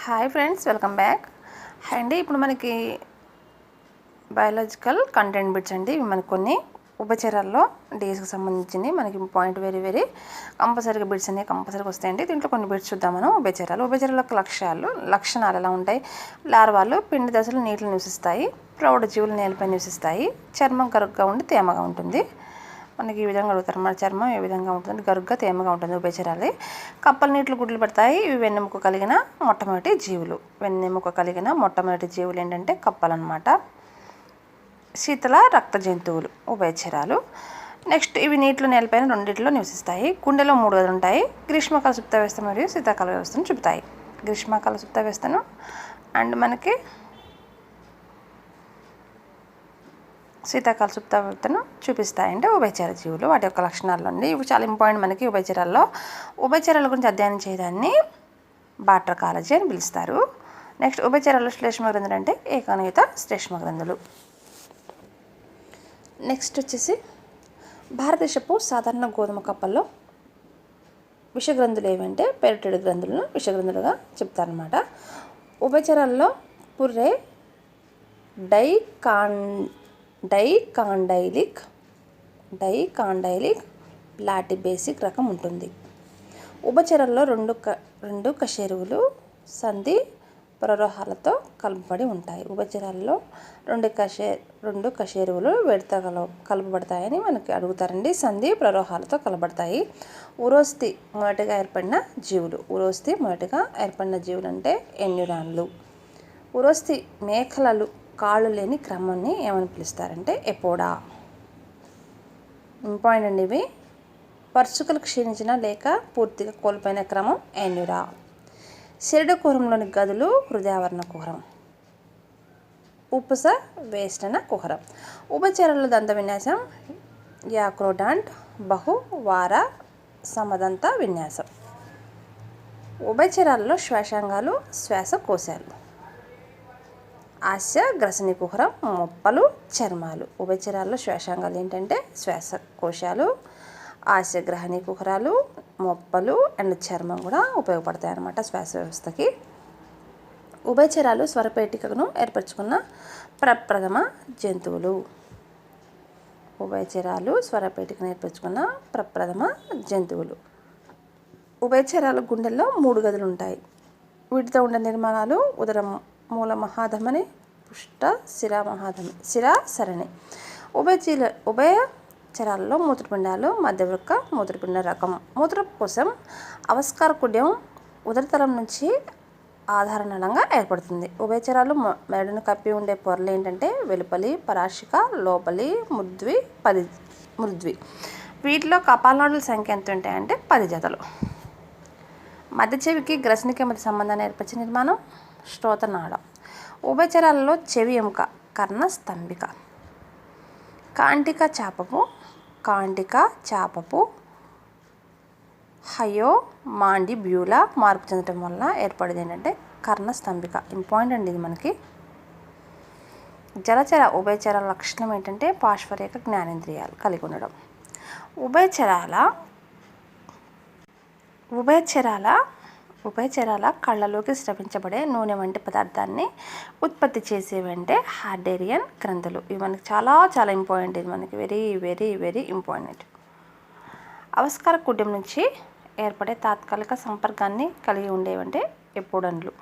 Hi friends, welcome back. అండి ఇప్పుడు మనకి బయాలజికల్ కంటెంట్ బిట్స్ అండి. ఇవి మనకు కొన్ని ఉపచరాల్లో డేస్కి సంబంధించింది. మనకి పాయింట్ వెరీ కంపల్సరీగా బిట్స్ అనేవి కంపల్సరీగా వస్తాయండి. దీంట్లో కొన్ని బిట్స్ చూద్దాం మనం. ఉభయచరాల యొక్క లక్షణాలు ఎలా ఉంటాయి? లార్వాలు పిండి దశలు నీటిలో నివసిస్తాయి. ప్రౌఢ జీవులు నేలపై నివసిస్తాయి. చర్మం కరుగ్గా ఉండి తేమగా ఉంటుంది. మనకి ఈ విధంగా అడుగుతారు. మన చర్మం ఏ విధంగా ఉంటుంది? గరుగ్గా తేమగా ఉంటుంది. ఉభయచరాలు. కప్పలు నీటిలో గుడ్లు పెడతాయి. ఇవి వెన్నెముక కలిగిన మొట్టమొదటి జీవులు. వెన్నెముక కలిగిన మొట్టమొదటి జీవులు ఏంటంటే కప్పలు అన్నమాట. శీతల రక్త జంతువులు ఉభయచరాలు. నెక్స్ట్ ఇవి నీటిలో నేలపైన రెండింటిలో నివసిస్తాయి. గుండెలో 3 గదులు ఉంటాయి. గ్రీష్మకాల సుప్త వ్యవస్థ మరియు శీతాకాల వ్యవస్థను చూపుతాయి. గ్రీష్మకాల సుప్త వ్యవస్థను అండ్ మనకి శీతాకాల సుప్త వ్యవస్థను చూపిస్తాయంటే ఉభయచర జీవులు. వాటి యొక్క లక్షణాలు అండి. ఇవి చాలా ఇంపార్టెంట్ మనకి ఉభయచరాల్లో. ఉభయచరాల గురించి అధ్యయనం చేయడాన్ని బాట్రకాలజీ అని పిలుస్తారు. నెక్స్ట్ ఉభయచరాల్లో శ్లేష్మ గ్రంథులు అంటే ఏకానయుత శ్లేష్మ గ్రంథులు. నెక్స్ట్ వచ్చేసి భారతదేశపు సాధారణ గోధుమ కప్పల్లో విషగ్రంథులు ఏవంటే పెరిటెడ్ గ్రంథులను విషగ్రంథులుగా చెప్తారనమాట. ఉభయచరాల్లో పుర్రె డైకాండైలిక్ ప్లాటిబేసిక్ రకం ఉంటుంది. ఉభయచరాల్లో రెండు కశేరువులు సంధి ప్రరోహాలతో కలుపబడి ఉంటాయి. ఉభయచరాల్లో రెండు కశేరువులు విడత కలపబడతాయని మనకి అడుగుతారండి. సంధి ప్రరోహాలతో కలబడతాయి. ఉరోస్థి మొదటిగా ఏర్పడిన జీవులు అంటే ఎన్యురాన్లు. ఉరోస్థి మేకలలు కాళ్ళు లేని క్రమాన్ని ఏమని పిలుస్తారంటే ఎపోడా. ఇంపార్టెంట్ అండి ఇవి. పర్చుకలు క్షీణించిన లేక పూర్తిగా కోల్పోయిన క్రమం ఎన్యురా. శరీర కుహరంలోని గదులు హృదయావరణ కుహరం, ఉపుస వేష్టన కుహరం. ఉభయచరాల దంత విన్యాసం యాక్రోడాంట్ బహువార సమదంత విన్యాసం. ఉభయచరాల్లో శ్వాసాంగాలు శ్వాసకోశాలు. ఆస్య గ్రసని కుహరం, మొప్పలు, చర్మాలు. ఉభయచరాల్లో శ్వాసాంగాలు ఏంటంటే శ్వాసకోశాలు, ఆస్యగ్రహణి కుహరాలు, మొప్పలు అండ్ చర్మం కూడా ఉపయోగపడతాయి అన్నమాట శ్వాస వ్యవస్థకి. ఉభయచరాలు స్వరపేటికను ఏర్పరచుకున్న ప్రప్రథమ జంతువులు. ఉభయచరాల గుండెల్లో 3 గదులు ఉంటాయి. వీటితో ఉండే నిర్మాణాలు ఉదర మూల మహాధమని, పుష్ట శిరా సరణి. ఉభయచరాలలో మూత్రపిండాలు మధ్యవృక్క మూత్రపిండ రకం. మూత్రపు కోసం అవస్కార కుడ్యం ఉదరతలం నుంచి ఆధారణంగా ఏర్పడుతుంది. ఉభయచరాలు మెదడును కప్పి ఉండే పొరలు ఏంటంటే వెలుపలి పరాశిక, లోపలి మృద్వి. వీటిలో కపాలనాడుల సంఖ్య ఎంత ఉంటాయంటే 10 జతలు. మధ్య చెవికి గ్రసనికి మధ్య సంబంధాన్ని ఏర్పరిచే నిర్మాణం శ్రోతనాళం. ఉభయచరాలలో చెవి ఎముక కర్ణస్తంభిక. కాంటిక చాపపు హయోమాండిబ్యూలా మార్పు చెందడం వల్ల ఏర్పడేది ఏంటంటే కర్ణస్తంభిక. ఇంపార్టెంట్ అండి ఇది మనకి. ఉభయచరాల లక్షణం ఏంటంటే పార్శ్వరేఖ జ్ఞానేంద్రియాలు కలిగి ఉండడం. ఉభయచరాల కళ్ళలోకి స్రవించబడే నూనె వంటి పదార్థాన్ని ఉత్పత్తి చేసేవంటే హార్డేరియన్ గ్రంథులు. ఇవి మనకి చాలా ఇంపార్టెంట్. ఇది మనకి వెరీ ఇంపార్టెంట్. అవస్కార కుడ్యం నుంచి ఏర్పడే తాత్కాలిక సంపర్కాన్ని కలిగి ఉండేవంటే ఎపోడన్లు.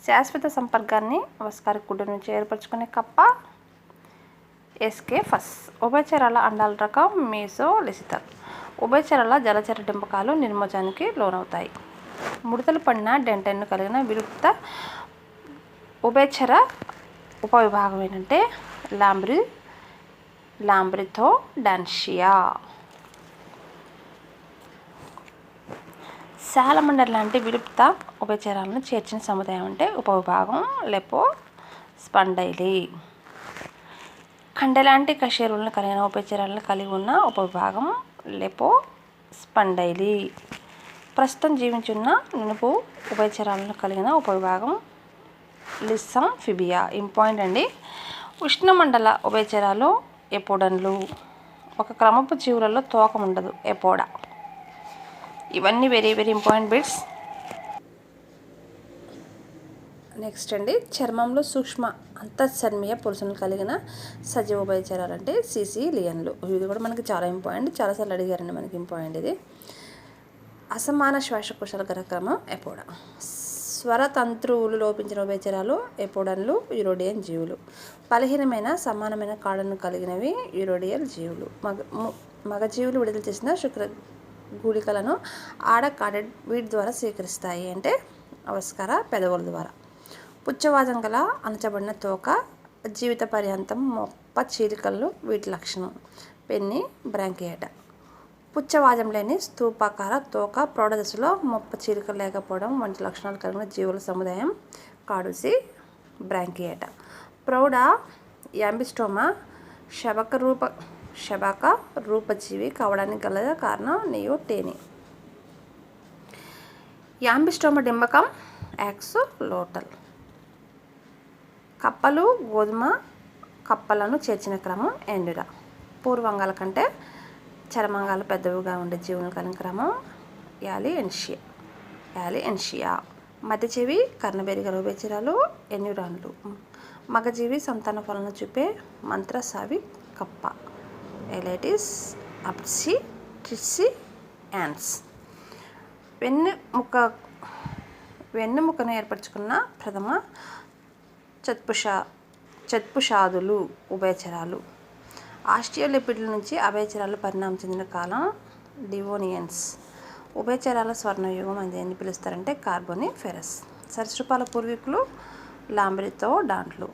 శాశ్వత సంపర్కాన్ని అవస్కార కుడ్యం నుంచి ఏర్పరచుకునే కప్ప ఎస్కేఫస్. ఉభయచరాల అండాల రకం మీసోలిసితల్. ఉభయచరాల జలచర డింపకాలు నిర్మోచానికి లోనవుతాయి. ముడతలు పడిన డెంటైన్ను కలిగిన విలుప్త ఉభయచర ఉపవిభాగం ఏంటంటే లాంబ్రిథోడాన్షియా. సాలమండర్ లాంటి విలుప్త ఉభయచరాలను చేర్చిన సముదాయం అంటే ఉపవిభాగం లెపోస్పాండైలి. కండెలాంటి కశేరువులను కలిగిన ఉభయచరాలను కలిగి ఉన్న ఉపవిభాగం లెపోస్పాండైలి. ప్రస్తుతం జీవించున్న నునుపు ఉభయచరాలను కలిగిన ఉపవిభాగం లిస్సాంఫిబియా. ఇంపార్టెంట్ అండి. ఉష్ణమండల ఉభయచరాలు ఎపోడన్లు. ఒక క్రమపు జీవులలో తోక ఉండదు ఎపోడా. ఇవన్నీ వెరీ ఇంపార్టెంట్ బిట్స్. నెక్స్ట్ అండి, చర్మంలో సూక్ష్మ అంతఃచర్మీయ పొలుసులు కలిగిన సజీవ ఉభయచరాలు అంటే సిసిలియన్లు. ఇది కూడా మనకి చాలా ఇంపార్టెంట్, చాలాసార్లు అడిగారండి మనకి ఇంపార్టెంట్ ఇది. అసమాన శ్వాసకోశాల గరక్రమం ఎపోడా. స్వరతంత్రువులు లోపించిన ఉభయచరాలు ఎపోడన్లు యూరోడియన్ జీవులు. బలహీనమైన సమానమైన కాడను కలిగినవి యూరోడియల్ జీవులు. మగజీవులు విడుదల చేసిన శుక్ర గుళికలను ఆడ కాడెడ్ వీటి ద్వారా స్వీకరిస్తాయి అంటే అవస్కర పెదవుల ద్వారా. పుచ్చవాదం గల అణచబడిన తోక, జీవిత పర్యంతం మొప్ప చీలికలు వీటి లక్షణం. పెన్ని బ్రాంకియేటా. పుచ్చవాదం లేని స్తూపాకార తోక, ప్రౌఢదశలో మొప్ప చీలికలు లేకపోవడం వంటి లక్షణాలు కలిగిన జీవుల సముదాయం కాడుసి బ్రాంకియేటా. ప్రౌఢ యాంబిస్టోమా శబక రూపజీవి కావడానికి గల కారణం నియోటేని. యాంబిస్టోమా డింబకం యాక్సోలోటల్. కప్పలు గోధుమ కప్పలను చేర్చిన క్రమం ఎండురా. పూర్వంగాల కంటే చర్మంగాలు పెద్దవిగా ఉండే జీవులను కలిగిన క్రమం యాలియన్షియా. మధ్య చెవి కర్ణబెరిగల ఉభయచరాలు ఎన్యూరాన్లు. మగజీవి సంతాన ఫలను చూపే మంత్రసావి కప్ప ఎలైటిస్ అప్సి ట్రిసి యాన్స్. వెన్నెముకను ఏర్పరచుకున్న ప్రథమ చత్పుషాదులు ఉభయచరాలు. ఆస్ట్రియోలిపిడ్ల నుంచి అభయచరాలు పరిణామం చెందిన కాలం డివోనియన్స్. ఉభయచరాల స్వర్ణయుగం అని దేన్ని పిలుస్తారంటే కార్బోనిఫెరస్. సరీసృపాల పూర్వీకులు లాంబ్రితోడాంట్లు.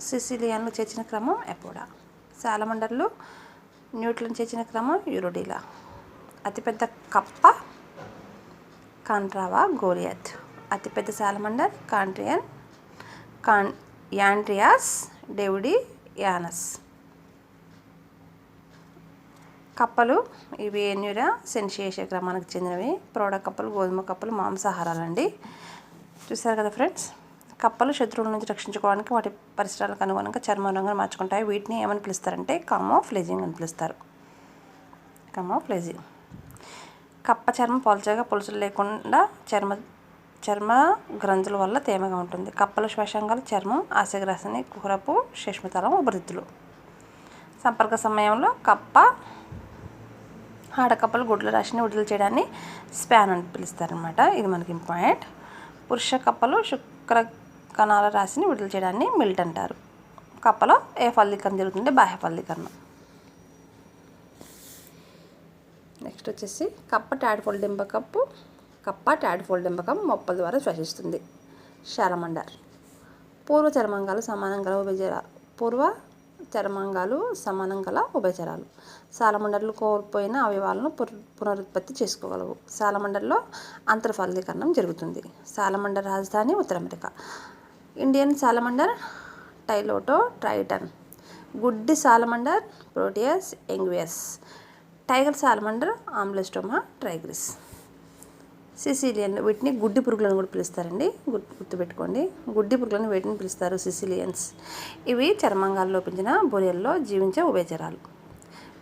సిసిలియన్లు చేర్చిన క్రమం ఎపోడా. సాలమండర్లు న్యూట్లను చేర్చిన క్రమం యూరోడిలా. అతిపెద్ద కప్ప కాంట్రావా గోలియత్. అతిపెద్ద సాలమండర్ యాండ్రియాస్ డేవిడియానస్. కప్పలు ఇవి ఎన్యూరా సెన్షియేషియా క్రమానికి చెందినవి. ప్రౌఢ కప్పలు గోధుమ కప్పలు మాంసాహారాలండి. చూసారు కదా ఫ్రెండ్స్, కప్పలు శత్రువుల నుంచి రక్షించుకోవడానికి వాటి పరిసరాలకు అనుగుణంగా చర్మ రంగును మార్చుకుంటాయి. వీటిని ఏమని పిలుస్తారంటే కామోఫ్లేజింగ్ అని పిలుస్తారు. కామోఫ్లేజింగ్. కప్ప చర్మం పలుచగా పొలుసులు లేకుండా చర్మ గ్రంథుల వల్ల తేమగా ఉంటుంది. కప్పల శ్వాసంగాల చర్మం ఆశగ్రాసని కుహరపు శేష్మతలం ఉపరితులు. సంపర్క సమయంలో ఆడకప్పలు గుడ్ల రాశిని విడుదల చేయడాన్ని స్పాన్ అని పిలుస్తారనమాట. ఇది మనకి ఇంపార్టెంట్. పురుష కప్పలు శుక్ర కణాల రాశిని విడుదల చేయడాన్ని మిల్ట్ అంటారు. కప్పలో ఏ ఫలీకరణ జరుగుతుంటే బాహ్య ఫలీకరణ. నెక్స్ట్ వచ్చేసి కప్ప టాడ్ఫోల్ డింబకం మొప్పల ద్వారా శ్వసిస్తుంది. శాలమండర్. పూర్వ చర్మంగాలు సమానం గల ఉభయచరాలు. సాలమండర్లు కోల్పోయిన అవయవాలను పునరుత్పత్తి చేసుకోగలవు. సాలమండర్లో అంతర్ఫలీకరణం జరుగుతుంది. సాలమండర్ రాజధాని ఉత్తర America. Indian salamander Tylototriton. గుడ్డి salamander Proteus anguinus. Tiger salamander Ambystoma tigris. సిసిలియన్లు వీటిని గుడ్డి పురుగులను కూడా పిలుస్తారండి, గుర్తుపెట్టుకోండి. గుడ్డి పురుగులను వీటిని పిలుస్తారు సిసిలియన్స్. ఇవి చర్మంగాలు లోపించిన బొరియల్లో జీవించే ఉభయచరాలు.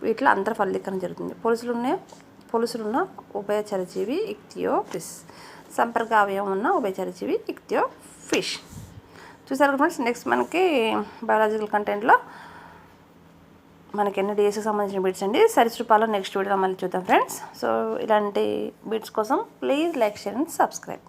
వీటిలో అంతర్ఫలీకరణ జరుగుతుంది. పొలుసులున్న ఉభయచరజీవి ఇక్తియోఫిస్. సంపర్క అవయవం ఉన్న ఉభయచరజీవి ఇక్తియోఫిష్. చూసారు ఫ్రెండ్స్, నెక్స్ట్ మనకి బయాలజికల్ కంటెంట్లో మనకి ఎన్ని డేస్కి సంబంధించిన బిట్స్ అండి. సరీసృపాలు నెక్స్ట్ వీడియోలో మళ్ళీ చూద్దాం ఫ్రెండ్స్. సో ఇలాంటి బిట్స్ కోసం please like, share and subscribe.